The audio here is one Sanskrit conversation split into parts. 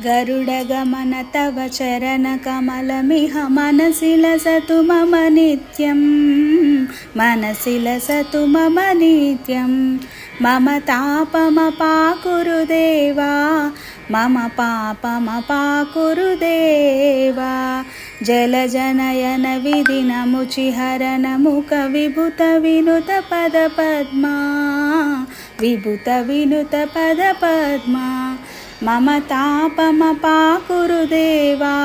गरुडगमन तव चरणकमलमिह मनसि लसतु मम नित्यं मनसि लसतु मम नित्यं मम तापमपाकुरु देवा मम पापमपाकुरु देवा जलजनयन विधिनमुचिहरन मुख विभुत विनुत पदपद्मा विभुत विनुत पदपद्मा मम तापमपाकुरु देवा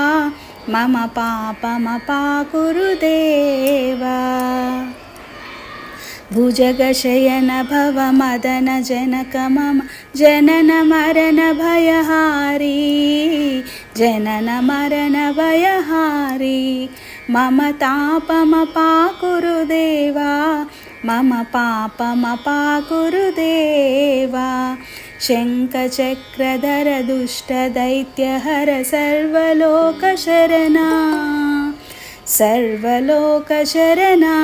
मम पापमपाकुरु देवा भुजगशयन भव मदन जनक मम जनन मरण भयहारी जनन मरण भयहारी मम तापमपाकुरु देवा मम पापमपाकुरु देवा शङ्खचक्रधर दुष्टदैत्यहर सर्वलोकशरणा सर्वलोकशरणा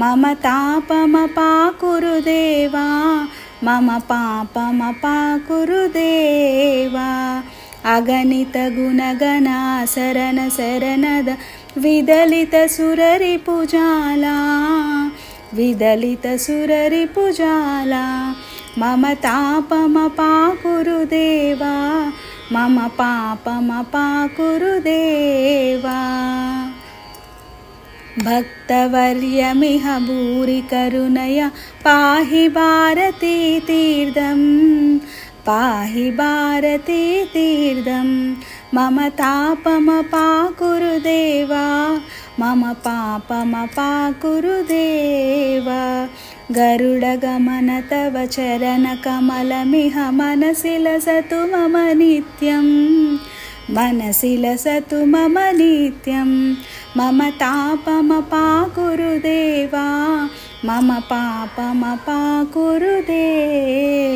मम तापमपाकुरु देवा मम पापमपाकुरु देवा अगणित गुणगणासरण शरणद विदलित सुररिपुजाला विदलित सुररिपुजाला मम तापमपाकुरु देवा मम पापमपाकुरु देवा भक्तवर्यमिह भूरि करुणया पाहि भारती तीर्थं पाहि भारती तीर्थं मम तापमपाकुरु देवा मम पापमपाकुरु देवा गरुडगमन तव चरणकमलमिह मनसि लसतु मम नित्यं मनसि लसतु मम नित्यं मम तापमपाकुरु देवा मम पापमपाकुरु देवा।